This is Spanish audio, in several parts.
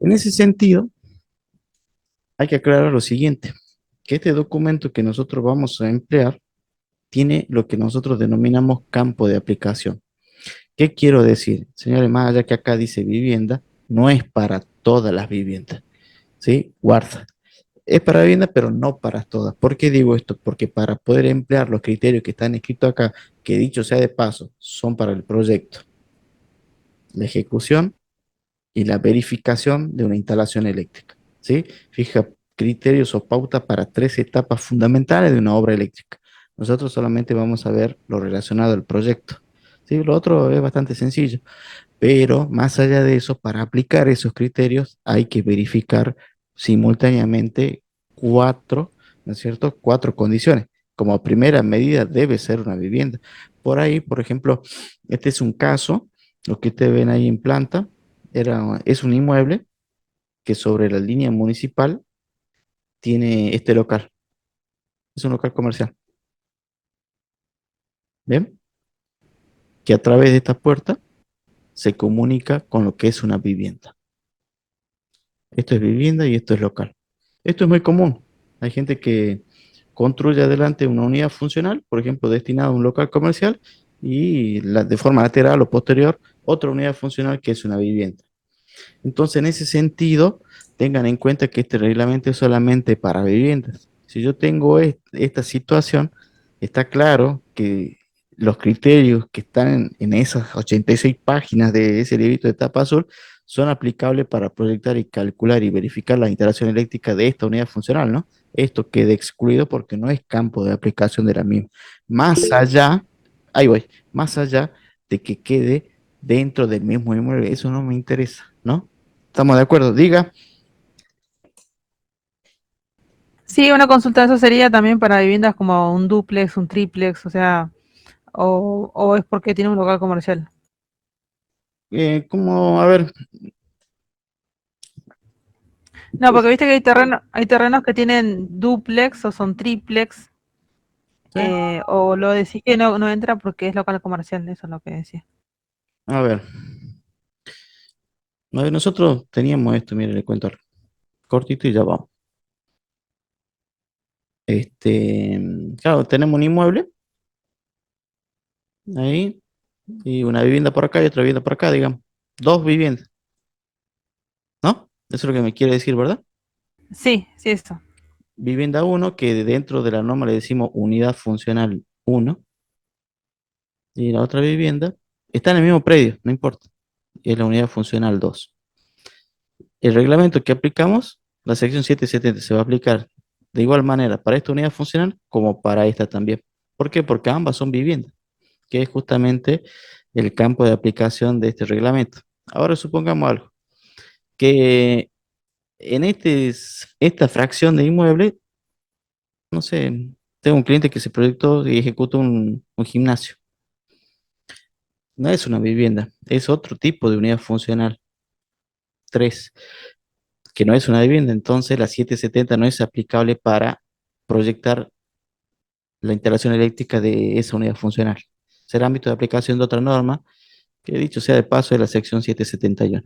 En ese sentido, hay que aclarar lo siguiente, que este documento que nosotros vamos a emplear tiene lo que nosotros denominamos campo de aplicación. ¿Qué quiero decir? Señores, más allá que acá dice vivienda, no es para todas las viviendas, ¿sí? Guarda. Es para vivienda, pero no para todas. ¿Por qué digo esto? Porque para poder emplear los criterios que están escritos acá, que dicho sea de paso, son para el proyecto, la ejecución y la verificación de una instalación eléctrica, ¿sí? Fija criterios o pautas para tres etapas fundamentales de una obra eléctrica. Nosotros solamente vamos a ver lo relacionado al proyecto, ¿sí? Lo otro es bastante sencillo, pero más allá de eso, para aplicar esos criterios hay que verificar simultáneamente cuatro, ¿no es cierto? Cuatro condiciones. Como primera medida debe ser una vivienda. Por ahí, por ejemplo, este es un caso, lo que ustedes ven ahí en planta, es un inmueble que sobre la línea municipal tiene este local. Es un local comercial. ¿Ven? Que a través de esta puerta se comunica con lo que es una vivienda. Esto es vivienda y esto es local. Esto es muy común. Hay gente que construye adelante una unidad funcional, por ejemplo, destinada a un local comercial, y de forma lateral o posterior, otra unidad funcional que es una vivienda. Entonces, en ese sentido, tengan en cuenta que este reglamento es solamente para viviendas. Si yo tengo esta situación, está claro que los criterios que están en esas 86 páginas de ese librito de tapa azul son aplicables para proyectar y calcular y verificar la instalación eléctrica de esta unidad funcional, ¿no? Esto queda excluido porque no es campo de aplicación de la misma. Más allá, ahí voy, más allá de que quede dentro del mismo inmueble, eso no me interesa, ¿no? Estamos de acuerdo, diga. Sí, una consulta de eso sería también para viviendas como un dúplex, un triplex, o sea, o es porque tiene un local comercial. A ver, No, porque viste que hay terrenos que tienen dúplex o son triplex, sí, o lo decís que no entra porque es local comercial, eso es lo que decía. a ver, nosotros teníamos esto, mire, le cuento algo, cortito y ya vamos. Claro, tenemos un inmueble ahí y una vivienda por acá y otra vivienda por acá, digamos. Dos viviendas, ¿no? Eso es lo que me quiere decir, ¿verdad? Sí, sí, eso. Vivienda uno que dentro de la norma le decimos unidad funcional uno y la otra vivienda está en el mismo predio, no importa, es la unidad funcional 2. El reglamento que aplicamos, la sección 770, se va a aplicar de igual manera para esta unidad funcional como para esta también. ¿Por qué? Porque ambas son viviendas, que es justamente el campo de aplicación de este reglamento. Ahora supongamos algo, que en esta fracción de inmueble, no sé, tengo un cliente que se proyectó y ejecutó un gimnasio. No es una vivienda, es otro tipo de unidad funcional. 3, que no es una vivienda, entonces la 770 no es aplicable para proyectar la instalación eléctrica de esa unidad funcional. Será ámbito de aplicación de otra norma, que dicho sea de paso es la sección 771.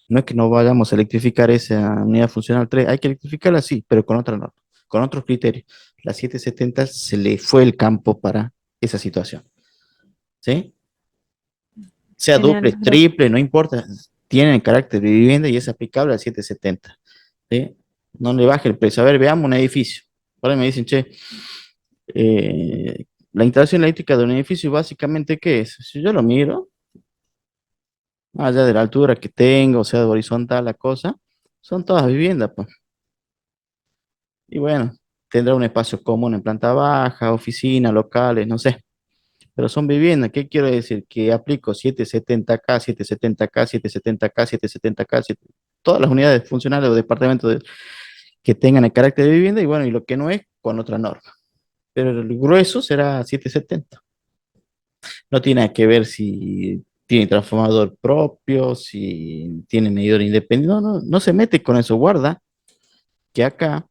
No es que no vayamos a electrificar esa unidad funcional 3, hay que electrificarla sí, pero con otra norma, con otros criterios. La 770 se le fue el campo para esa situación, ¿sí? Sea Genial, duple, gracias. triple, no importa, tiene el carácter de vivienda y es aplicable a 770, ¿sí? No le baje el precio. A ver, veamos un edificio. Ahora me dicen, che, la instalación eléctrica de un edificio básicamente, ¿qué es? Si yo lo miro, más allá de la altura que tengo, o sea, de horizontal la cosa, son todas viviendas, pues. Y bueno, tendrá un espacio común en planta baja, oficina, locales, no sé, pero son viviendas. ¿Qué quiero decir? Que aplico 770K, 770K, 770K, 770K, todas las unidades funcionales o departamentos que tengan el carácter de vivienda y bueno, y lo que no es con otra norma. Pero el grueso será 770. No tiene que ver si tiene transformador propio, si tiene medidor independiente. No, no, no se mete con eso. Guarda que acá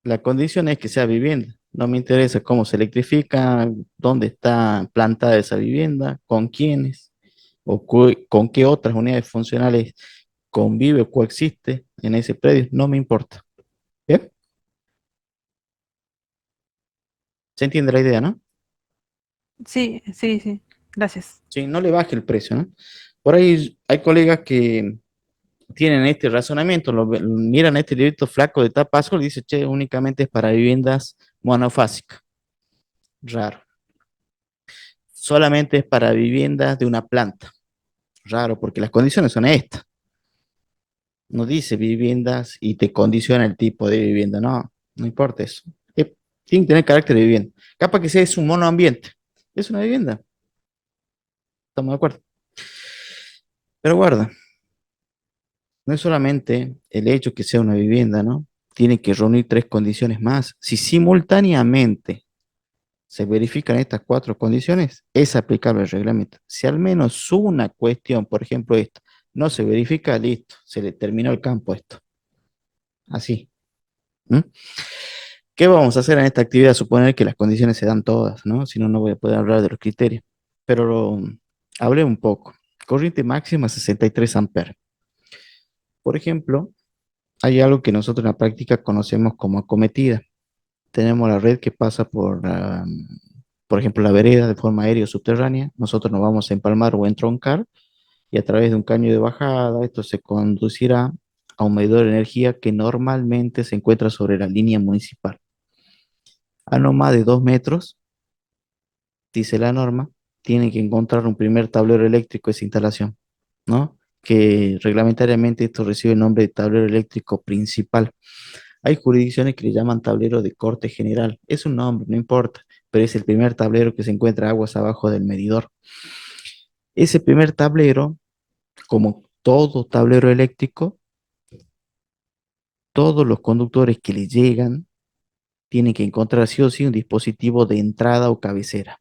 la condición es que sea vivienda. No me interesa cómo se electrifica, dónde está plantada esa vivienda, con quiénes. o con qué otras unidades funcionales convive o coexiste en ese predio, no me importa. ¿Bien? ¿Se entiende la idea, no? Sí, sí, sí. Gracias. Sí, no le baje el precio, ¿no? Por ahí hay colegas que tienen este razonamiento, miran este librito flaco de tapa azul y dicen, che, únicamente es para viviendas monofásicas. Raro. Solamente es para viviendas de una planta. Raro, porque las condiciones son estas. No dice viviendas y te condiciona el tipo de vivienda. No, no importa eso. Tiene que tener carácter de vivienda. Capaz que sea es un monoambiente. Es una vivienda. Estamos de acuerdo. Pero guarda, no es solamente el hecho que sea una vivienda, ¿no? Tiene que reunir tres condiciones más. Si simultáneamente se verifican estas cuatro condiciones, es aplicable el reglamento. Si al menos una cuestión, por ejemplo esto, no se verifica, listo, se le terminó el campo esto. Así. ¿Mm? ¿Qué vamos a hacer en esta actividad? Suponer que las condiciones se dan todas, ¿no? Si no, no voy a poder hablar de los criterios. Pero hablé un poco. Corriente máxima 63 amperes. Por ejemplo, hay algo que nosotros en la práctica conocemos como acometida. Tenemos la red que pasa por ejemplo, la vereda de forma aérea o subterránea. Nosotros nos vamos a empalmar o entroncar y a través de un caño de bajada, esto se conducirá a un medidor de energía que normalmente se encuentra sobre la línea municipal. A no más de 2 metros, dice la norma, tiene que encontrar un primer tablero eléctrico de esa instalación, ¿no? Que reglamentariamente esto recibe el nombre de tablero eléctrico principal. Hay jurisdicciones que le llaman tablero de corte general. Es un nombre, no importa, pero es el primer tablero que se encuentra aguas abajo del medidor. Ese primer tablero, como todo tablero eléctrico, todos los conductores que le llegan tienen que encontrar sí o sí un dispositivo de entrada o cabecera.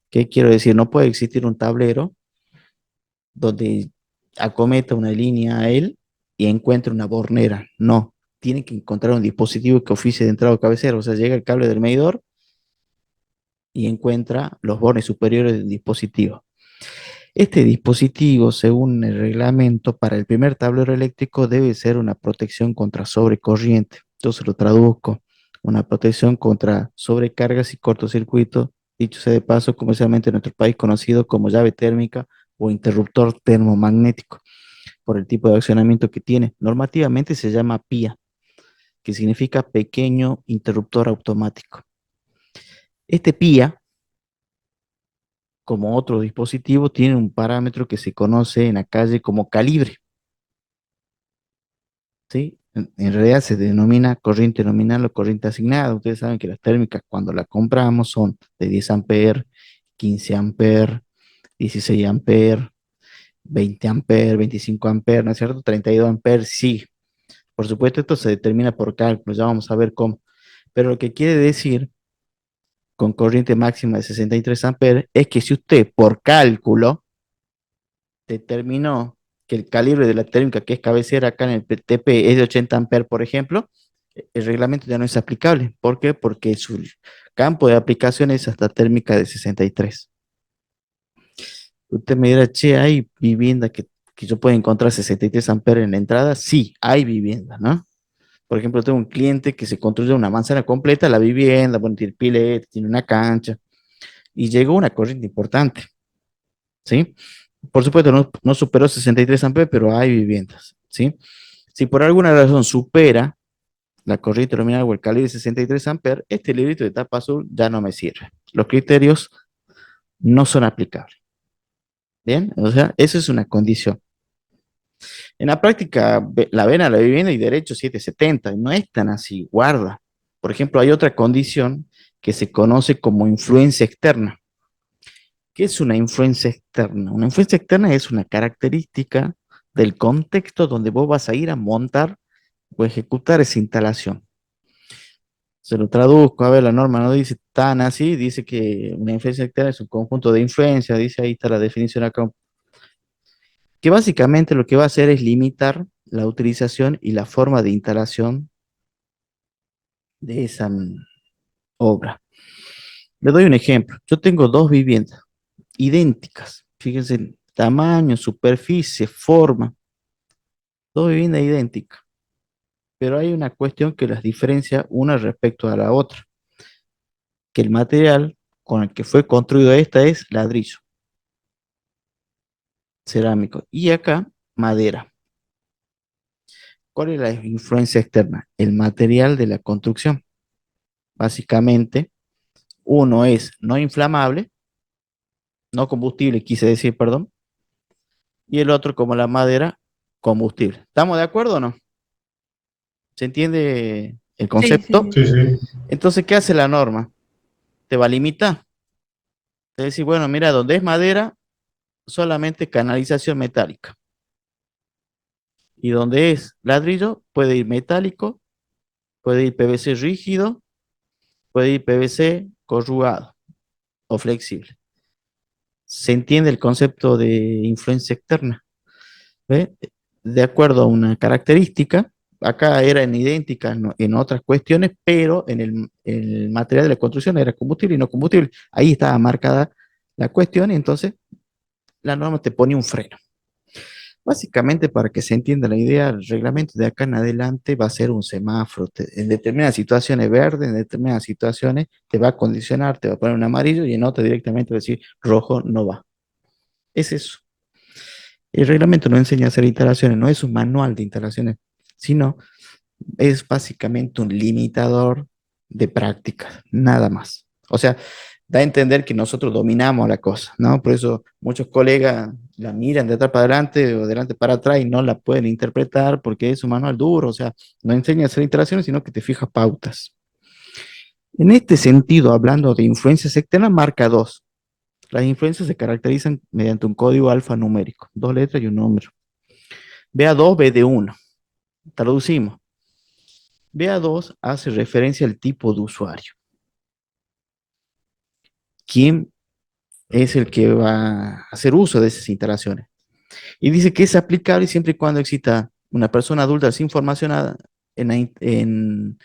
¿Qué quiero decir? No puede existir un tablero donde acometa una línea a él y encuentre una bornera. No, tiene que encontrar un dispositivo que oficie de entrada o cabecera. O sea, llega el cable del medidor y encuentra los bornes superiores del dispositivo. Este dispositivo, según el reglamento, para el primer tablero eléctrico debe ser una protección contra sobrecorriente. Entonces lo traduzco, una protección contra sobrecargas y cortocircuitos, dicho sea de paso, comercialmente en nuestro país conocido como llave térmica o interruptor termomagnético, por el tipo de accionamiento que tiene. Normativamente se llama PIA, que significa pequeño interruptor automático. Este PIA, como otro dispositivo, tiene un parámetro que se conoce en la calle como calibre, ¿sí? En realidad se denomina corriente nominal o corriente asignada. Ustedes saben que las térmicas cuando las compramos son de 10 amperes, 15 amperes, 16 amperes, 20 amperes, 25 amperes, ¿no es cierto? 32 amperes, sí. Por supuesto, esto se determina por cálculo, ya vamos a ver cómo. Pero lo que quiere decir con corriente máxima de 63 amperes es que si usted por cálculo determinó que el calibre de la térmica que es cabecera acá en el TP es de 80 amperes, por ejemplo, el reglamento ya no es aplicable. ¿Por qué? Porque su campo de aplicación es hasta térmica de 63. Usted me dirá, che, ¿hay vivienda que yo pueda encontrar 63 amperes en la entrada? Sí, hay vivienda, ¿no? Por ejemplo, tengo un cliente que se construye una manzana completa, la vivienda, bueno, tiene pileta, tiene una cancha, y llegó una corriente importante, ¿sí? Por supuesto, no superó 63 amperes, pero hay viviendas, ¿sí? Si por alguna razón supera la corriente nominal o el calibre de 63 amperes, este librito de tapa azul ya no me sirve. Los criterios no son aplicables, ¿bien? O sea, eso es una condición. En la práctica, la ven a la vivienda y derecho 770, y no es tan así, guarda. Por ejemplo, hay otra condición que se conoce como influencia externa. ¿Qué es una influencia externa? Una influencia externa es una característica del contexto donde vos vas a ir a montar o ejecutar esa instalación. Se lo traduzco, a ver, la norma no dice tan así, dice que una influencia externa es un conjunto de influencias, dice ahí está la definición acá, que básicamente lo que va a hacer es limitar la utilización y la forma de instalación de esa obra. Le doy un ejemplo. Yo tengo dos viviendas idénticas. Fíjense tamaño, superficie, forma, todo vivienda idéntica, pero hay una cuestión que las diferencia una respecto a la otra, que el material con el que fue construido esta es ladrillo, cerámico, y acá madera. ¿Cuál es la influencia externa? El material de la construcción. Básicamente, uno es no inflamable, no combustible, quise decir, perdón, y el otro, como la madera, combustible. ¿Estamos de acuerdo o no? ¿Se entiende el Sí, concepto? sí. Sí, sí. Entonces, ¿qué hace la norma? Te va a limitar. Te va a decir, bueno, mira, donde es madera, solamente canalización metálica. Y donde es ladrillo, puede ir metálico, puede ir PVC rígido, puede ir PVC corrugado o flexible. ¿Se entiende el concepto de influencia externa? ¿Ve? De acuerdo a una característica, acá eran idénticas en otras cuestiones, pero en el material de la construcción era combustible y no combustible. Ahí estaba marcada la cuestión y entonces la norma te pone un freno. Básicamente, para que se entienda la idea, el reglamento de acá en adelante va a ser un semáforo. En determinadas situaciones verde, en determinadas situaciones te va a condicionar, te va a poner un amarillo y en otra directamente va a decir rojo no va. Es eso. El reglamento no enseña a hacer instalaciones, no es un manual de instalaciones, sino es básicamente un limitador de prácticas, nada más. O sea, da a entender que nosotros dominamos la cosa, ¿no? Por eso muchos colegas la miran de atrás para adelante o de adelante para atrás y no la pueden interpretar porque es un manual duro, o sea, no enseña a hacer instalaciones, sino que te fija pautas. En este sentido, hablando de influencias externas, marca dos. Las influencias se caracterizan mediante un código alfanumérico, dos letras y un número. BA2, BD1. Traducimos. BA2 hace referencia al tipo de usuario. ¿Quién es el que va a hacer uso de esas instalaciones? Y dice que es aplicable siempre y cuando exista una persona adulta sin formación en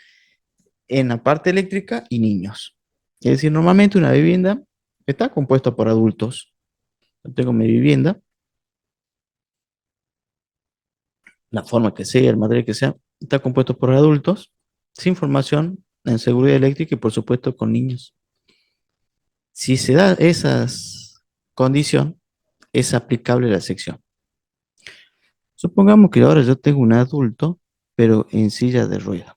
la parte eléctrica y niños. Es decir, normalmente una vivienda está compuesta por adultos. Yo tengo mi vivienda, la forma que sea, el material que sea, está compuesto por adultos sin formación en seguridad eléctrica y por supuesto con niños. Si se da esa condición, es aplicable la sección. Supongamos que ahora yo tengo un adulto, pero en silla de ruedas.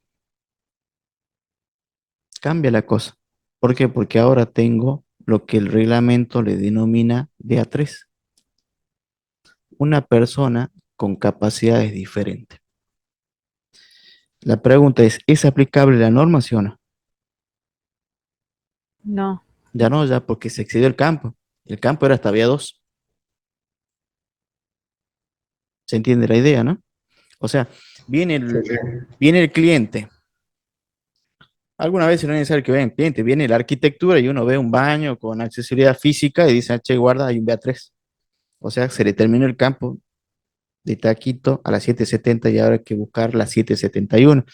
Cambia la cosa. ¿Por qué? Porque ahora tengo lo que el reglamento le denomina de A3, una persona con capacidades diferentes. La pregunta ¿es aplicable la norma, sí o no? No. Ya no, ya porque se excedió el campo. El campo era hasta vía 2. ¿Se entiende la idea, no? O sea, viene Sí, el, sí. viene el cliente. Alguna vez no es necesario que vean cliente, viene la arquitectura y uno ve un baño con accesibilidad física y dice, "Ah, che, guarda, hay un BA3". O sea, se le terminó el campo de taquito a las 770 y ahora hay que buscar la 771.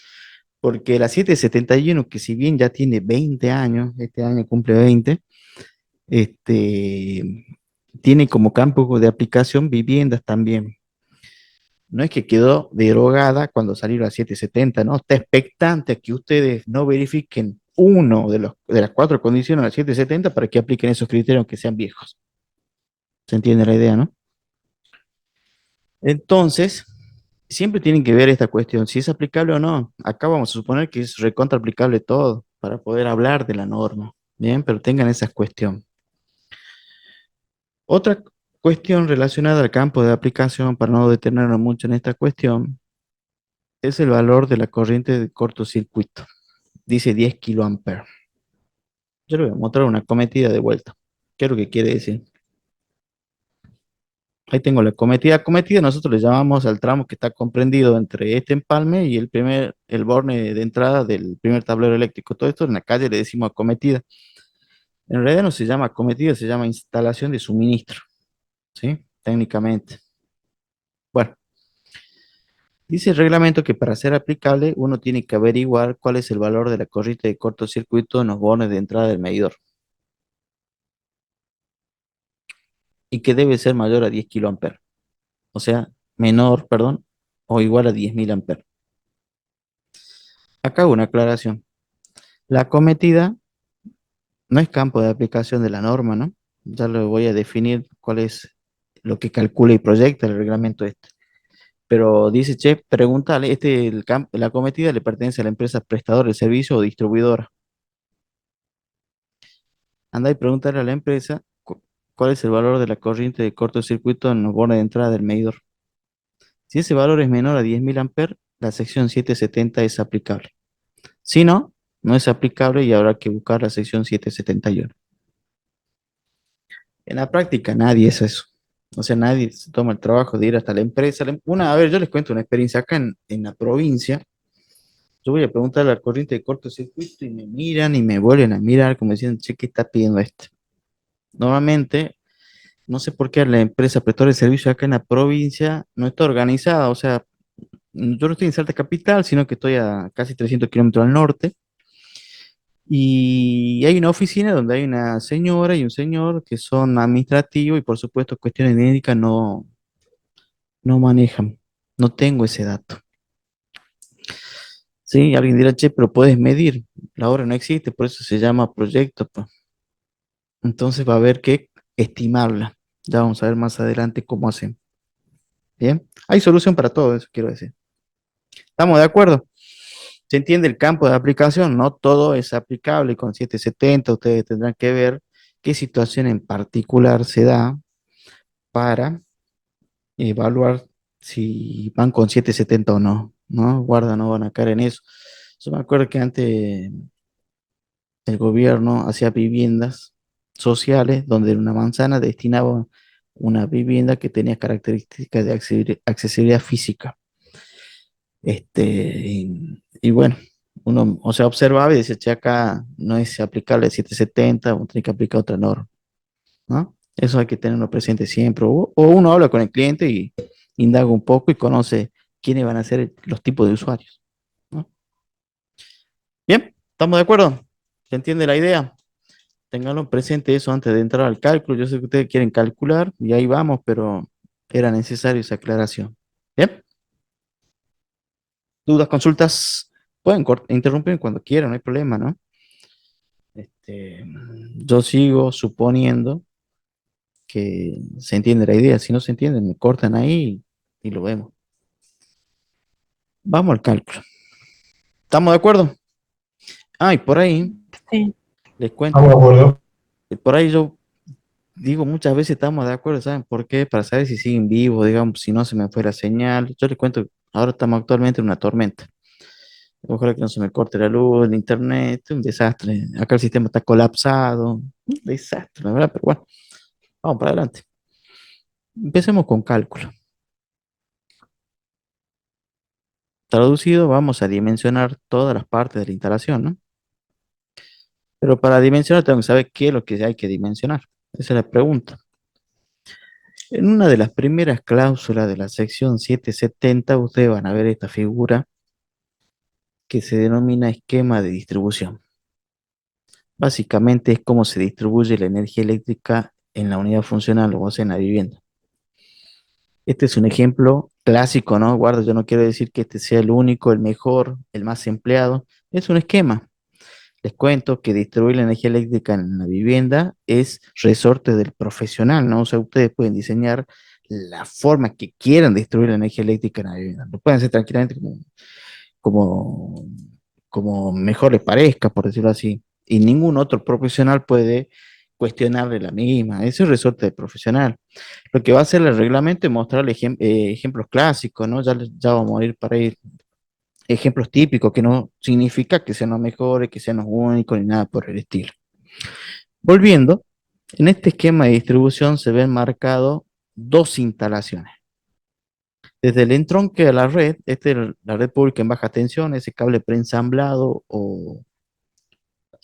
Porque la 771, que si bien ya tiene 20 años, este año cumple 20, este, tiene como campo de aplicación viviendas también. No es que quedó derogada cuando salió la 770, ¿no? Está expectante a que ustedes no verifiquen uno de las cuatro condiciones de la 770 para que apliquen esos criterios que sean viejos. ¿Se entiende la idea, no? Entonces, siempre tienen que ver esta cuestión, si es aplicable o no. Acá vamos a suponer que es recontra aplicable todo para poder hablar de la norma. Bien, pero tengan esa cuestión. Otra cuestión relacionada al campo de aplicación, para no detenernos mucho en esta cuestión, es el valor de la corriente de cortocircuito. Dice 10 kiloamperes. Yo le voy a mostrar una cometida de vuelta. ¿Qué es lo que quiere decir? Ahí tengo la cometida. Cometida nosotros le llamamos al tramo que está comprendido entre este empalme y el borne de entrada del primer tablero eléctrico. Todo esto en la calle le decimos acometida. En realidad no se llama acometida, se llama instalación de suministro, ¿sí? Técnicamente. Bueno, dice el reglamento que para ser aplicable uno tiene que averiguar cuál es el valor de la corriente de cortocircuito en los bornes de entrada del medidor. y que debe ser mayor a 10 kiloamperes. O sea, menor, perdón, o igual a 10.000 amperes. Acá hago una aclaración. La acometida no es campo de aplicación de la norma, ¿no? Ya lo voy a definir cuál es lo que calcula y proyecta el reglamento este. Pero dice, che, pregúntale, la acometida le pertenece a la empresa prestadora de servicio o distribuidora. Anda y pregúntale a la empresa cuál es el valor de la corriente de cortocircuito en los bornes de entrada del medidor. Si ese valor es menor a 10.000 amperes, la sección 770 es aplicable. Si no, no es aplicable y habrá que buscar la sección 771. En la práctica nadie es eso. O sea, nadie se toma el trabajo de ir hasta la empresa. A ver, yo les cuento una experiencia acá en la provincia. Yo voy a preguntarle al corriente de cortocircuito y me miran y me vuelven a mirar como diciendo, che, ¿qué está pidiendo este? Normalmente, no sé por qué la empresa prestadora de servicio acá en la provincia no está organizada. O sea, yo no estoy en Salta Capital, sino que estoy a casi 300 kilómetros al norte. Y hay una oficina donde hay una señora y un señor que son administrativos y por supuesto cuestiones médicas no manejan. No tengo ese dato. Sí, alguien dirá, che, pero puedes medir. La obra no existe, por eso se llama proyecto, pues. Entonces va a haber que estimarla. Ya vamos a ver más adelante cómo hacen. Bien, hay solución para todo eso, quiero decir. ¿Estamos de acuerdo? Se entiende el campo de aplicación, no todo es aplicable con 770. Ustedes tendrán que ver qué situación en particular se da para evaluar si van con 770 o no, ¿no? Guarda, no van a caer en eso. Yo me acuerdo que antes el gobierno hacía viviendas sociales donde una manzana destinaba una vivienda que tenía características de accesibilidad física. Y bueno, uno, o sea, observaba y decía, che, acá no es aplicable el 770, uno tiene que aplicar otra norma, ¿no? Eso hay que tenerlo presente siempre. O uno habla con el cliente y indaga un poco y conoce quiénes van a ser los tipos de usuarios, ¿no? Bien, ¿estamos de acuerdo? ¿Se entiende la idea? Ténganlo presente eso antes de entrar al cálculo. Yo sé que ustedes quieren calcular y ahí vamos, pero era necesario esa aclaración. Bien, dudas, consultas, pueden interrumpir cuando quieran, no hay problema, ¿no? Este, yo sigo suponiendo que se entiende la idea. Si no se entiende, me cortan ahí y lo vemos. Vamos al cálculo. ¿Estamos de acuerdo? Ah, y por ahí Sí. les Estamos cuento, de acuerdo. por ahí yo digo muchas veces estamos de acuerdo, ¿saben por qué? Para saber si siguen vivos, digamos, si no se me fue la señal. Yo les cuento, ahora estamos actualmente en una tormenta. Ojalá que no se me corte la luz, el internet, un desastre. Acá el sistema está colapsado. Un desastre, la verdad, pero bueno, vamos para adelante. Empecemos con cálculo. Traducido, vamos a dimensionar todas las partes de la instalación, ¿no? Pero para dimensionar tengo que saber qué es lo que hay que dimensionar. Esa es la pregunta. En una de las primeras cláusulas de la sección 770, ustedes van a ver esta figura que se denomina esquema de distribución. Básicamente es cómo se distribuye la energía eléctrica en la unidad funcional, o sea, en la vivienda. Este es un ejemplo clásico, ¿no? Guarda, yo no quiero decir que este sea el único, el mejor, el más empleado. Es un esquema. Les cuento que distribuir la energía eléctrica en la vivienda es resorte del profesional, ¿no? O sea, ustedes pueden diseñar la forma que quieran distribuir la energía eléctrica en la vivienda. Lo pueden hacer tranquilamente como, como mejor les parezca, por decirlo así. Y ningún otro profesional puede cuestionarle la misma. Eso es resorte del profesional. Lo que va a hacer el reglamento es mostrarle ejemplos clásicos, ¿no? Ya vamos a ir para ir ejemplos típicos, que no significa que sean los mejores, que sean los únicos, ni nada por el estilo. Volviendo, en este esquema de distribución se ven marcados dos instalaciones. Desde el entronque a la red, la red pública en baja tensión, ese cable preensamblado o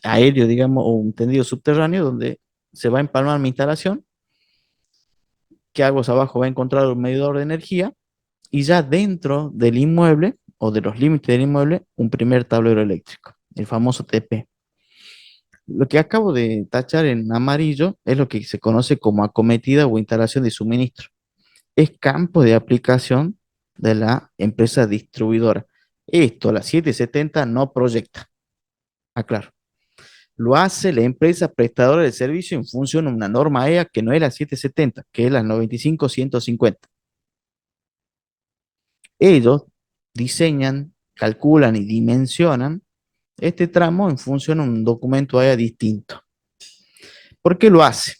aéreo, digamos, o un tendido subterráneo, donde se va a empalmar mi instalación, que aguas abajo va a encontrar un medidor de energía, y ya dentro del inmueble o de los límites del inmueble, un primer tablero eléctrico, el famoso TP. Lo que acabo de tachar en amarillo es lo que se conoce como acometida o instalación de suministro. Es campo de aplicación de la empresa distribuidora. Esto, la 770 no proyecta, aclaro. Lo hace la empresa prestadora de servicio en función de una norma EA que no es la 770, que es la 95-150. Ellos diseñan, calculan y dimensionan este tramo en función de un documento EA distinto. ¿Por qué lo hace?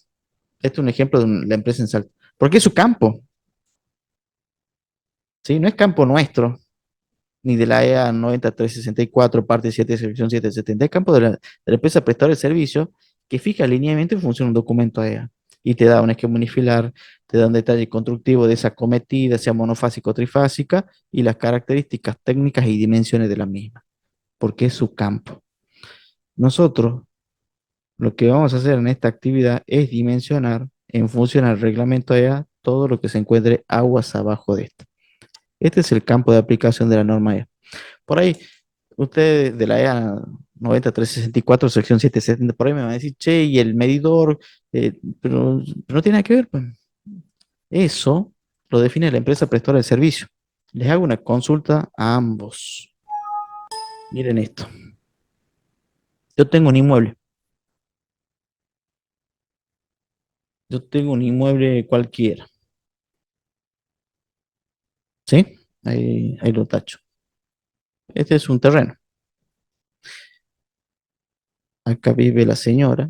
Este es un ejemplo de la empresa en Salta. Porque es su campo, ¿sí? No es campo nuestro, ni de la EA 9364, parte 7, sección 770. Es campo de la empresa prestadora de servicio que fija alineamiento en función de un documento EA. Y te da un esquema unifilar, te da un detalle constructivo de esa cometida, sea monofásica o trifásica, y las características técnicas y dimensiones de la misma, porque es su campo. Nosotros lo que vamos a hacer en esta actividad es dimensionar en función al reglamento EA todo lo que se encuentre aguas abajo de esto. Este es el campo de aplicación de la norma EA. Por ahí, ustedes de la EA 9364, sección 770, por ahí me van a decir, che, y el medidor, pero no tiene nada que ver, pues. Eso lo define la empresa prestadora de servicio. Les hago una consulta a ambos. Miren esto. Yo tengo un inmueble. Yo tengo un inmueble cualquiera. ¿Sí? Ahí lo tacho. Este es un terreno. Acá vive la señora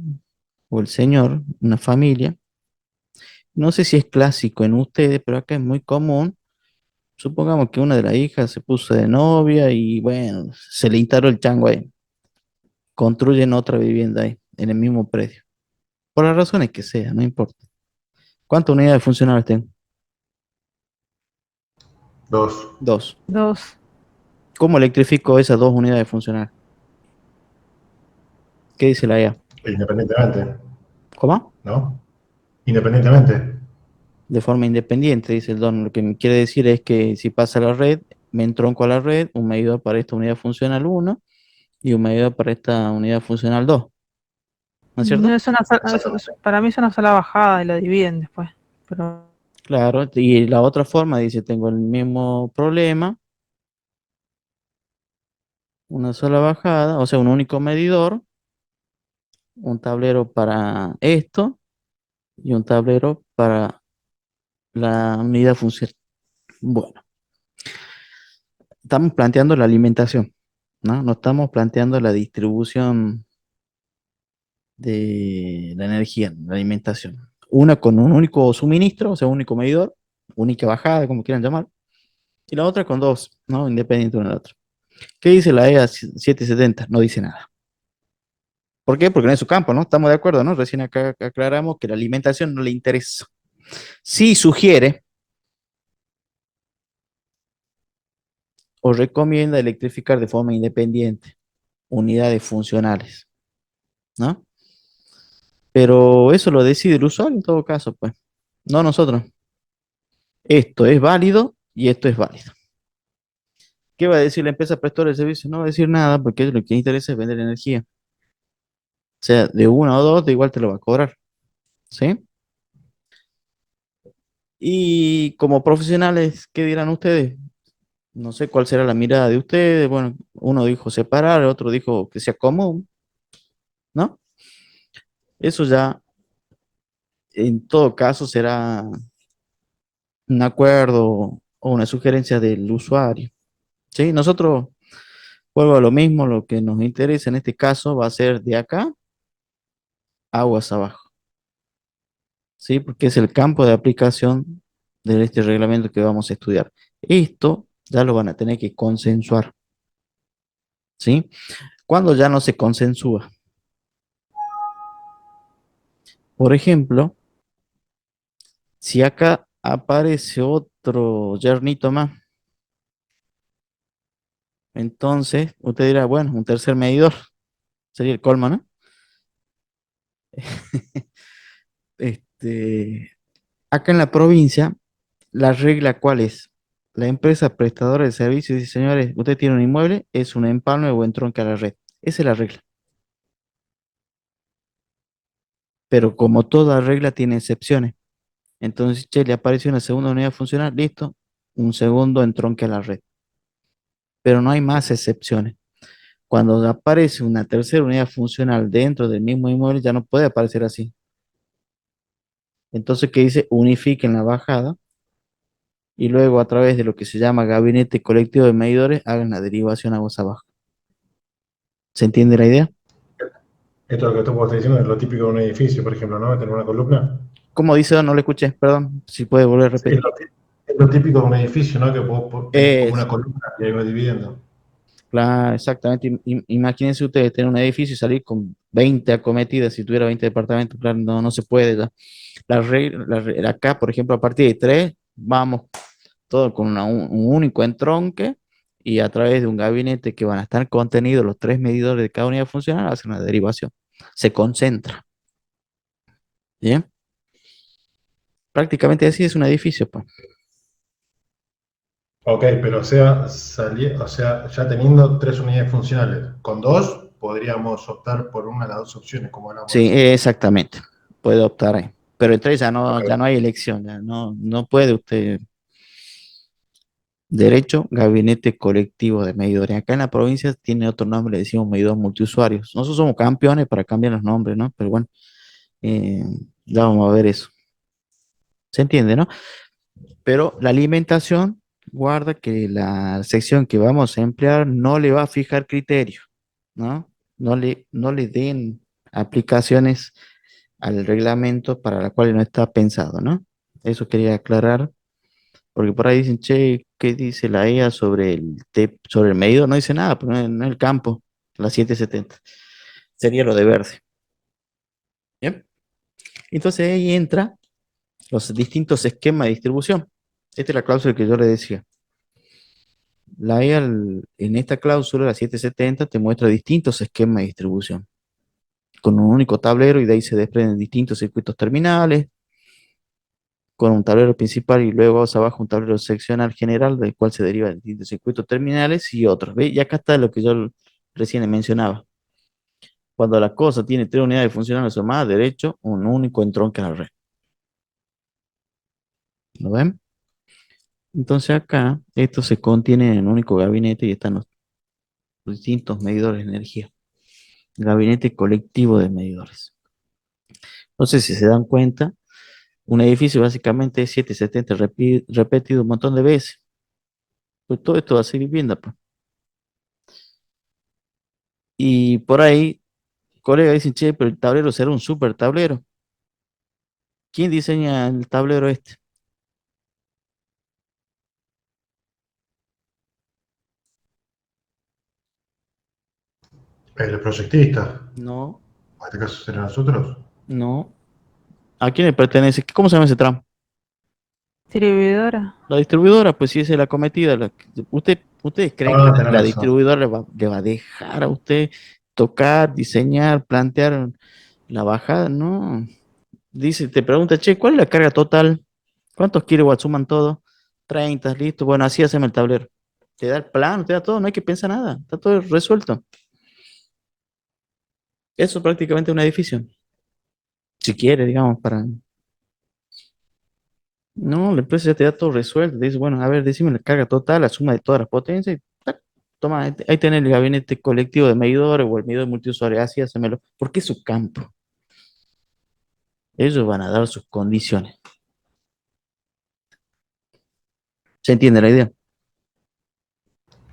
o el señor, una familia. No sé si es clásico en ustedes, pero acá es muy común. Supongamos que una de las hijas se puso de novia y bueno, se le instaló el chango ahí. Construyen otra vivienda ahí, en el mismo predio. Por las razones que sea, no importa. ¿Cuántas unidades funcionales tengo? Dos. Dos. Dos. ¿Cómo electrifico esas dos unidades funcionales? ¿Qué dice la EA? Independientemente, ¿Cómo? ¿no? Independientemente. De forma independiente, dice el don. Lo que me quiere decir es que si pasa la red, me entronco a la red, un medidor para esta unidad funcional uno y un medidor para esta unidad funcional 2. ¿No es No cierto? es una, para mí es una sola bajada y la dividen después. Pero Claro. Y la otra forma dice, tengo el mismo problema, una sola bajada, o sea, un único medidor, un tablero para esto y un tablero para la unidad funcional. Bueno, estamos planteando la alimentación, ¿no? No estamos planteando la distribución de la energía, la alimentación. Una con un único suministro, o sea, un único medidor, única bajada, como quieran llamar, y la otra con dos, ¿no? Independiente una de la otra. ¿Qué dice la EA 770? No dice nada. ¿Por qué? Porque no es su campo, ¿no? Estamos de acuerdo, ¿no? Recién acá aclaramos que la alimentación no le interesa. Sí sugiere o recomienda electrificar de forma independiente unidades funcionales, ¿no? Pero eso lo decide el usuario en todo caso, pues, no nosotros. Esto es válido y esto es válido. ¿Qué va a decir la empresa prestora de servicio? No va a decir nada porque lo que interesa es vender energía. O sea, de una o dos, de igual te lo va a cobrar, ¿sí? Y como profesionales, ¿qué dirán ustedes? No sé cuál será la mirada de ustedes. Bueno, uno dijo separar, el otro dijo que sea común, ¿no? Eso ya en todo caso será un acuerdo o una sugerencia del usuario, ¿sí? Nosotros, vuelvo a lo mismo, lo que nos interesa en este caso va a ser de acá, aguas abajo, ¿sí? Porque es el campo de aplicación de este reglamento que vamos a estudiar. Esto ya lo van a tener que consensuar, ¿sí? Cuando ya no se consensúa. Por ejemplo, si acá aparece otro yernito más, entonces usted dirá, bueno, un tercer medidor sería el colmo, ¿no? Este, acá en la provincia, la regla ¿cuál es? La empresa prestadora de servicios dice, señores, usted tiene un inmueble, es un empalme o entronque a la red. Esa es la regla. pero como toda regla tiene excepciones. Entonces, che, le apareció una segunda unidad funcional, listo, un segundo entronque a la red. Pero no hay más excepciones. Cuando aparece una tercera unidad funcional dentro del mismo inmueble, ya no puede aparecer así. Entonces, ¿qué dice? Unifiquen la bajada y luego a través de lo que se llama gabinete colectivo de medidores, hagan la derivación aguas abajo. ¿Se entiende la idea? Esto que tú estás diciendo es lo típico de un edificio, por ejemplo, ¿no? Tener una columna. ¿Cómo dice? No le escuché, perdón, si puede volver a Sí, repetir. es lo típico de un edificio, ¿no? Que vos tenés como Es, una columna y ahí vas dividiendo. claro, exactamente. Imagínense ustedes tener un edificio y salir con 20 acometidas, si tuviera 20 departamentos, claro, no, no se puede ya. Acá, por ejemplo, a partir de 3, vamos todo con un único entronque y a través de un gabinete que van a estar contenidos los 3 medidores de cada unidad funcional, hace una derivación. Se concentra. ¿Bien? Prácticamente así es un edificio, pues. Ok, pero o sea, ya teniendo tres unidades funcionales, con dos podríamos optar por una de las dos opciones, como hablamos Sí, recién. exactamente. Puede optar ahí. Pero en 3 ya no, Ok, ya no hay elección, ya no, no puede usted. Derecho, gabinete colectivo de medidores. Acá en la provincia tiene otro nombre, le decimos medidor multiusuarios. Nosotros somos campeones para cambiar los nombres, ¿no? Pero bueno, eh, ya vamos a ver eso. ¿Se entiende, no? Pero la alimentación guarda que la sección que vamos a emplear no le va a fijar criterios, ¿no? No le den aplicaciones al reglamento para la cual no está pensado, ¿no? Eso quería aclarar, porque por ahí dicen, che, ¿qué dice la EA sobre el medidor? No dice nada, pero no es el campo, la 770. Sería lo de verde. ¿Bien? Entonces ahí entra los distintos esquemas de distribución. Esta es la cláusula que yo le decía. La EA en esta cláusula, la 770, te muestra distintos esquemas de distribución, con un único tablero y de ahí se desprenden distintos circuitos terminales, con un tablero principal y luego más abajo un tablero seccional general del cual se derivan distintos circuitos terminales y otros. ¿Ve? Y acá está lo que yo recién mencionaba. Cuando la cosa tiene 3 unidades funcionales o más, derecho, un único entronque a la red. ¿Lo ven? Entonces acá, esto se contiene en un único gabinete y están los distintos medidores de energía. Gabinete colectivo de medidores. No sé si se dan cuenta, un edificio básicamente es 770 repetido un montón de veces. Pues todo esto va a ser vivienda, pues. Y por ahí, colegas dicen, che, pero el tablero será un super tablero. ¿Quién diseña el tablero este? el proyectista, No, en este caso será nosotros. no. ¿A quién le pertenece? ¿Cómo se llama ese tramo? Distribuidora. La distribuidora, pues si esa es la cometida. ¿Ustedes creen que Ah, la tenés razón. distribuidora le va a dejar a usted tocar, diseñar, plantear la bajada? No. Dice, te pregunta, che, ¿cuál es la carga total? ¿Cuántos kilowatts suman todo? 30, listo. Bueno, así hacemos el tablero. Te da el plano, te da todo, no hay que pensar nada. Está todo resuelto. Eso es prácticamente un edificio. Si quiere, digamos, para. No, la empresa ya te da todo resuelto. Te dice, bueno, a ver, decime la carga total, la suma de todas las potencias. Y tac, toma, ahí tenés el gabinete colectivo de medidores o el medidor multiusuario. Así hacémelo. Porque es su campo. Ellos van a dar sus condiciones. ¿Se entiende la idea?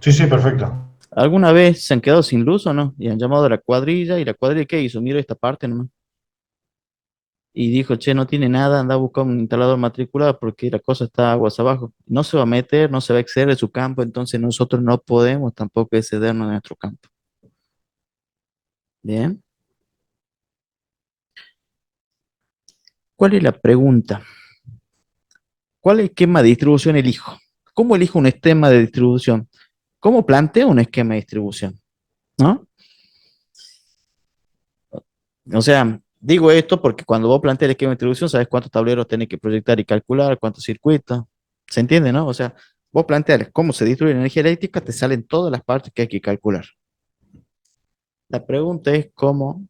Sí, sí, perfecto. ¿Alguna vez se han quedado sin luz o no? Y han llamado a la cuadrilla. ¿Y la cuadrilla qué hizo? Miro esta parte nomás. Y dijo, che, no tiene nada, anda a buscar un instalador matriculado porque la cosa está aguas abajo. No se va a meter, no se va a exceder de su campo, entonces nosotros no podemos tampoco excedernos de nuestro campo. Bien. ¿Cuál es la pregunta? ¿Cuál esquema de distribución elijo? ¿Cómo elijo un esquema de distribución? ¿Cómo planteo un esquema de distribución? ¿No? O sea, digo esto porque cuando vos planteas el esquema de distribución, sabes cuántos tableros tenés que proyectar y calcular, cuántos circuitos. ¿Se entiende, no? O sea, vos planteas cómo se distribuye la energía eléctrica, te salen todas las partes que hay que calcular. La pregunta es cómo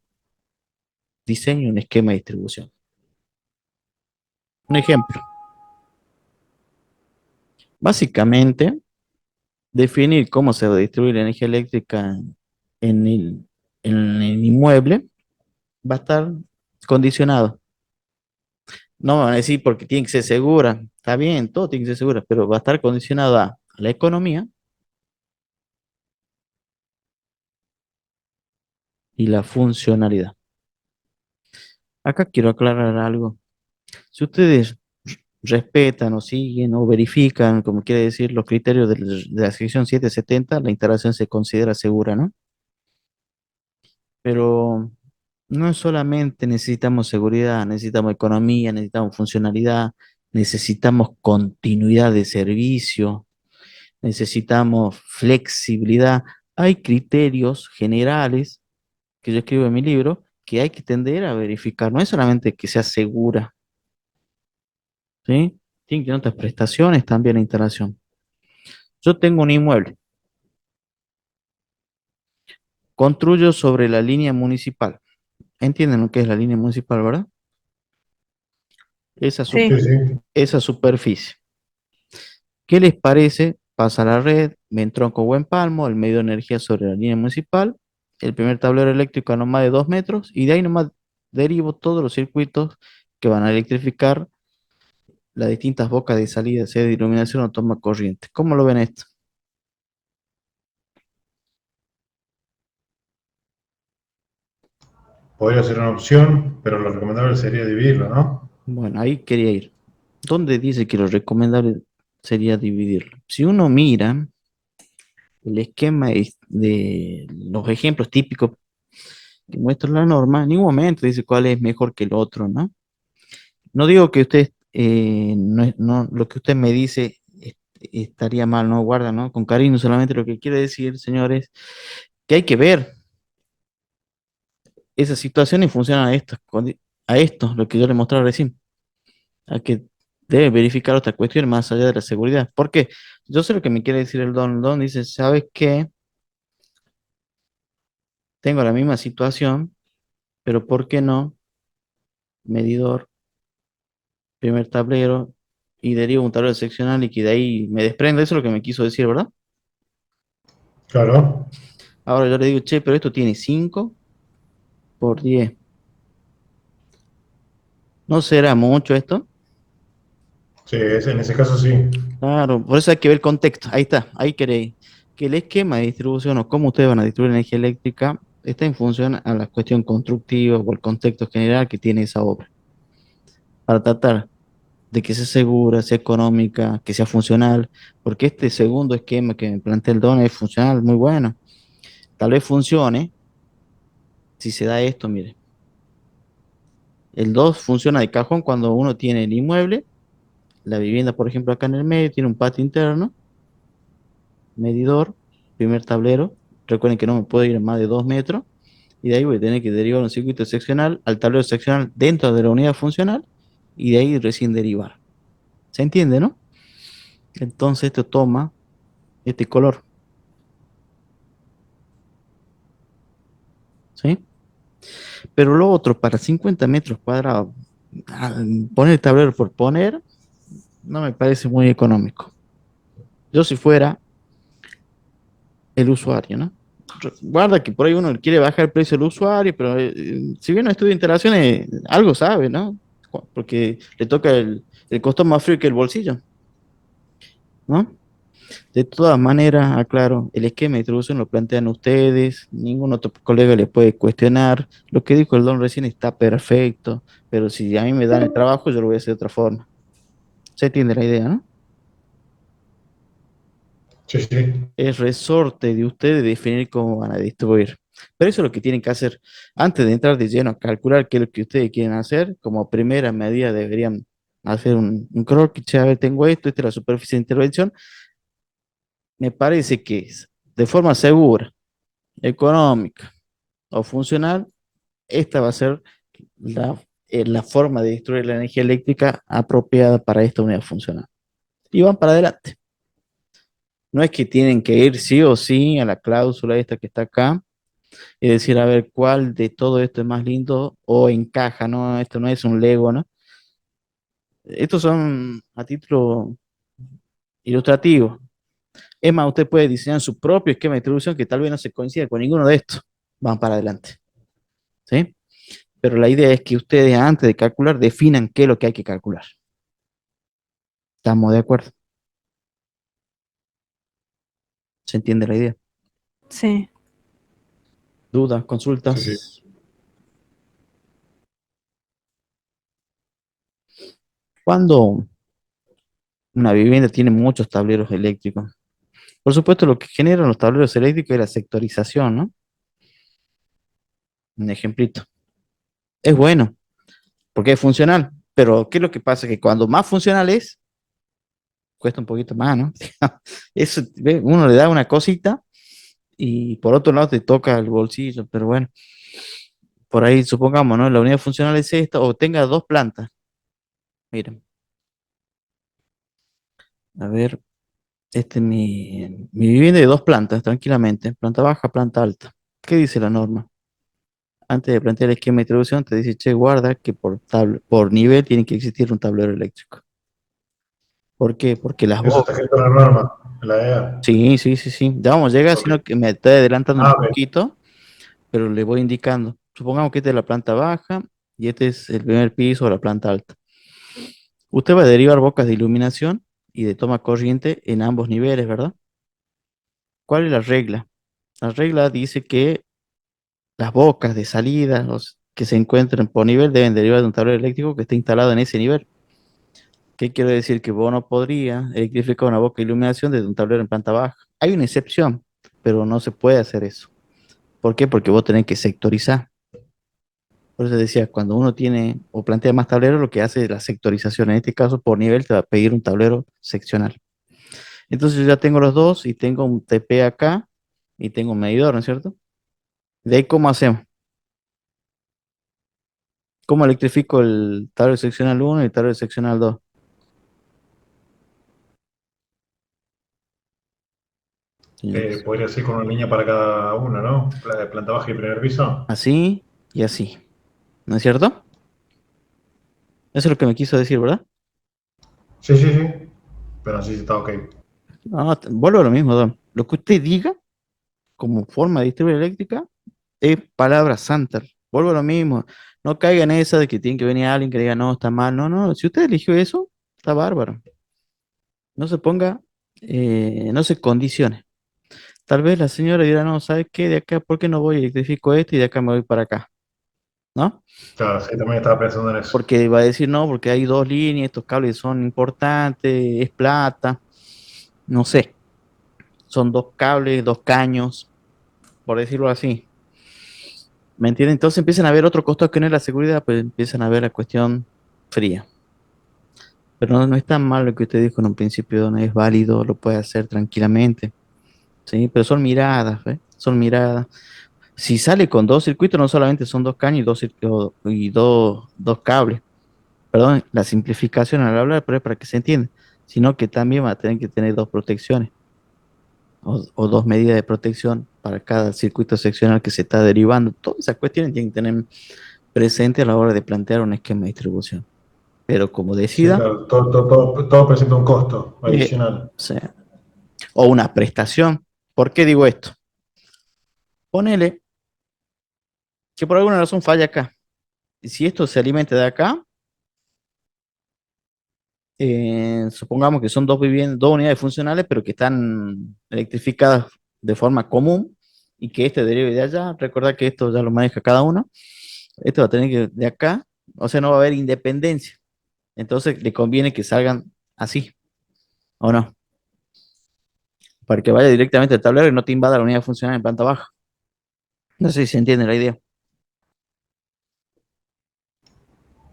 diseño un esquema de distribución. Un ejemplo, básicamente, definir cómo se va a distribuir la energía eléctrica en el inmueble va a estar condicionado. No me van a decir porque tiene que ser segura, está bien, todo tiene que ser segura, pero va a estar condicionado a la economía y la funcionalidad. Acá quiero aclarar algo. Si ustedes respetan o siguen o verifican, como quiere decir, los criterios de la sección 770, la instalación se considera segura, ¿no? Pero no solamente necesitamos seguridad, necesitamos economía, necesitamos funcionalidad, necesitamos continuidad de servicio, necesitamos flexibilidad. Hay criterios generales que yo escribo en mi libro que hay que tender a verificar. No es solamente que sea segura, ¿sí? Tiene que tener otras prestaciones también la instalación. Yo tengo un inmueble, construyo sobre la línea municipal. ¿Entienden lo que es la línea municipal, verdad? Esa, Sí, Sí, sí. esa superficie. ¿Qué les parece? Pasa la red, me entronco buen palmo, el medio de energía sobre la línea municipal, el primer tablero eléctrico a no más de 2 metros, y de ahí nomás derivo todos los circuitos que van a electrificar las distintas bocas de salida, sea de iluminación o toma corriente. ¿Cómo lo ven esto? Podría ser una opción, pero lo recomendable sería dividirlo, ¿no? Bueno, ahí quería ir. ¿Dónde dice que lo recomendable sería dividirlo? Si uno mira el esquema de los ejemplos típicos que muestra la norma, en ningún momento dice cuál es mejor que el otro, ¿no? No digo que usted, lo que usted me dice estaría mal, no guarda, ¿no? Con cariño, solamente lo que quiere decir, señores, que hay que ver esa situación y funciona a esto, lo que yo le mostraba recién, a que debe verificar otra cuestión más allá de la seguridad. ¿Por qué? Yo sé lo que me quiere decir el don. El don dice, ¿sabes qué? Tengo la misma situación, pero ¿por qué no? Medidor, primer tablero, y derivo un tablero seccional y que de ahí me desprendo. Eso es lo que me quiso decir, ¿verdad? Claro. Ahora yo le digo, che, pero esto tiene 5 por 10. ¿No será mucho esto? Sí, en ese caso sí. Claro, por eso hay que ver el contexto. Ahí está, ahí queréis. Que el esquema de distribución o cómo ustedes van a distribuir energía eléctrica está en función a la cuestión constructiva o el contexto general que tiene esa obra. Para tratar de que sea segura, sea económica, que sea funcional, porque este segundo esquema que me plantea el Don es funcional, muy bueno. Tal vez funcione si se da esto, mire. El 2 funciona de cajón cuando uno tiene el inmueble, la vivienda, por ejemplo, acá en el medio, tiene un patio interno, medidor, primer tablero. Recuerden que no me puedo ir a más de 2 metros. Y de ahí voy a tener que derivar un circuito seccional al tablero seccional dentro de la unidad funcional y de ahí recién derivar. ¿Se entiende, no? Entonces esto toma este color, ¿sí? Pero lo otro, para 50 metros cuadrados, poner el tablero por poner, no me parece muy económico. Yo si fuera el usuario, ¿no? Guarda que por ahí uno quiere bajar el precio del usuario, pero si bien no estudia instalaciones, algo sabe, ¿no? Porque le toca el costo más frío que el bolsillo, ¿no? De todas maneras, aclaro, el esquema de distribución lo plantean ustedes, ningún otro colega le puede cuestionar. Lo que dijo el don recién está perfecto, pero si a mí me dan el trabajo, yo lo voy a hacer de otra forma. ¿Se entiende la idea, no? Sí, sí. Es resorte de ustedes definir cómo van a distribuir. Pero eso es lo que tienen que hacer. Antes de entrar de lleno a calcular qué es lo que ustedes quieren hacer, como primera medida deberían hacer un croquis, che, a ver, tengo esto, esta es la superficie de intervención. Me parece que es de forma segura, económica o funcional, esta va a ser la forma de distribuir la energía eléctrica apropiada para esta unidad funcional. Y van para adelante. No es que tienen que ir sí o sí a la cláusula esta que está acá, y decir, a ver, cuál de todo esto es más lindo o encaja, ¿no? Esto no es un Lego, ¿no? Estos son a título ilustrativo. Es más, usted puede diseñar su propio esquema de distribución que tal vez no se coincida con ninguno de estos. Van para adelante, ¿sí? Pero la idea es que ustedes antes de calcular definan qué es lo que hay que calcular. ¿Estamos de acuerdo? ¿Se entiende la idea? Sí. ¿Dudas, Sí, sí. consultas? Cuando una vivienda tiene muchos tableros eléctricos, por supuesto lo que generan los tableros eléctricos es la sectorización, ¿no? Un ejemplito. Es bueno, porque es funcional, pero ¿qué es lo que pasa? Que cuando más funcional es, cuesta un poquito más, ¿no? Eso, ¿ve? Uno le da una cosita y por otro lado te toca el bolsillo, pero bueno, por ahí supongamos, ¿no? La unidad funcional es esta, o tenga dos plantas. Miren, a ver, este es mi vivienda de dos plantas, tranquilamente, planta baja, planta alta. ¿Qué dice la norma? Antes de plantear el esquema de distribución, te dice, che, guarda que por nivel tiene que existir un tablero eléctrico. ¿Por qué? Porque las Eso está bocas. escrito en la norma, en la EA. Sí, sí, sí, sí. Ya vamos a llegar, Ok. sino que me estoy adelantando un Ah, ok. poquito, pero le voy indicando. Supongamos que esta es la planta baja y este es el primer piso o la planta alta. Usted va a derivar bocas de iluminación y de toma corriente en ambos niveles, ¿verdad? ¿Cuál es la regla? La regla dice que las bocas de salida que se encuentren por nivel deben derivar de un tablero eléctrico que esté instalado en ese nivel. ¿Qué quiere decir? Que vos no podrías electrificar una boca de iluminación desde un tablero en planta baja. Hay una excepción, pero no se puede hacer eso. ¿Por qué? Porque vos tenés que sectorizar. Por eso decía, cuando uno tiene o plantea más tableros, lo que hace es la sectorización. En este caso, por nivel te va a pedir un tablero seccional. Entonces yo ya tengo los dos y tengo un TP acá y tengo un medidor, ¿no es cierto? De ahí, ¿cómo hacemos? ¿Cómo electrifico el tablero seccional uno y el tablero seccional 2? Podría ser con una línea para cada uno, ¿no? Planta baja y primer piso. Así y así, ¿no es cierto? Eso es lo que me quiso decir, ¿verdad? Sí, sí, sí. Pero así está ok. No, vuelvo a lo mismo, Don. Lo que usted diga como forma de distribuir eléctrica es palabra santa. Vuelvo a lo mismo. No caiga en esa de que tiene que venir alguien que diga, no, está mal. No, no. Si usted eligió eso, está bárbaro. No se ponga, no se condicione. Tal vez la señora dirá, no, ¿sabes qué? De acá, ¿por qué no voy? Electrifico esto y de acá me voy para acá, ¿no? Claro, sí, también estaba pensando en eso. Porque va a decir, no, porque hay dos líneas, estos cables son importantes, es plata, no sé, son dos cables, dos caños, por decirlo así. ¿Me entienden? Entonces empiezan a ver otro costado que no es la seguridad, pues empiezan a ver la cuestión fría. Pero no, no es tan mal lo que usted dijo en un principio, no es válido, lo puede hacer tranquilamente, ¿sí? Pero son miradas, ¿eh? Son miradas. Si sale con dos circuitos, no solamente son dos caños y dos cables. Perdón, la simplificación al hablar, pero es para que se entienda, sino que también va a tener que tener dos protecciones o dos medidas de protección para cada circuito seccional que se está derivando. Todas esas cuestiones tienen que tener presente a la hora de plantear un esquema de distribución. Pero como Sí, decida, claro, todo presenta un costo adicional. o sea, o una prestación. ¿Por qué digo esto? Ponele que por alguna razón falla acá. Y si esto se alimenta de acá, supongamos que son dos viviendas, dos unidades funcionales, pero que están electrificadas de forma común y que este derive de allá. Recordad que esto ya lo maneja cada uno. Esto va a tener que de acá, o sea, no va a haber independencia. Entonces le conviene que salgan así, ¿o no? Para que vaya directamente al tablero y no te invada la unidad funcional en planta baja. No sé si se entiende la idea.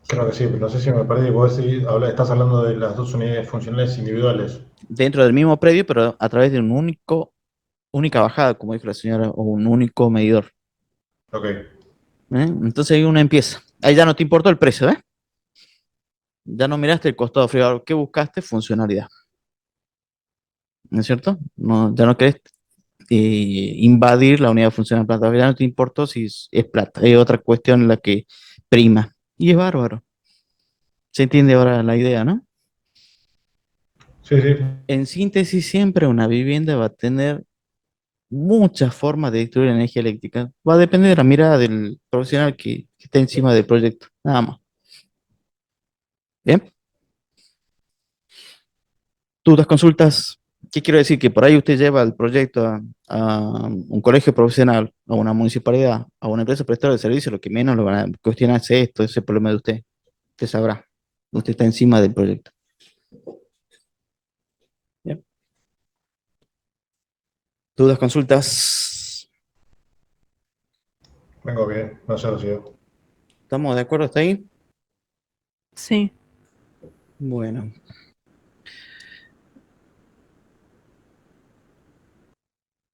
Creo que sí, pero no sé si me perdí. Vos estás hablando de las dos unidades funcionales individuales. Dentro del mismo predio, pero a través de única bajada, como dijo la señora, o un único medidor. Ok. Entonces ahí uno empieza. Ahí ya no te importó el precio, ¿eh? Ya no miraste el costado frío. ¿Qué buscaste? Funcionalidad. ¿No es cierto? No, ya no querés invadir la unidad funcional de planta. Ya no te importa si es plata, es otra cuestión la que prima. Y es bárbaro. ¿Se entiende ahora la idea, no? Sí, sí. En síntesis, siempre una vivienda va a tener muchas formas de distribuir energía eléctrica. Va a depender de la mirada del profesional que está encima del proyecto. Nada más. Bien. Dudas, consultas. ¿Qué quiero decir? Que por ahí usted lleva el proyecto a un colegio profesional, a una municipalidad, a una empresa prestadora de servicios, lo que menos lo van a cuestionar es esto, ese problema de usted. Usted sabrá. Usted está encima del proyecto. Bien. Dudas, consultas. Vengo bien, no sé, Rocío. ¿Estamos de acuerdo hasta ahí? Sí. Bueno,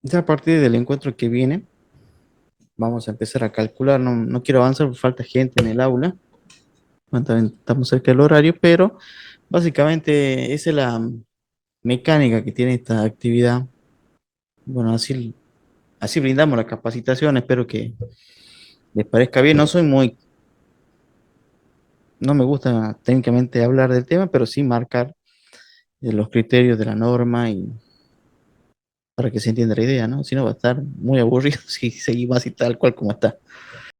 ya a partir del encuentro que viene, vamos a empezar a calcular. No, no quiero avanzar porque falta gente en el aula. Bueno, también estamos cerca del horario, pero básicamente esa es la mecánica que tiene esta actividad. Bueno, así brindamos la capacitación. Espero que les parezca bien. No me gusta técnicamente hablar del tema, pero sí marcar los criterios de la norma y para que se entienda la idea, ¿no? Si no va a estar muy aburrido si seguimos así tal cual como está.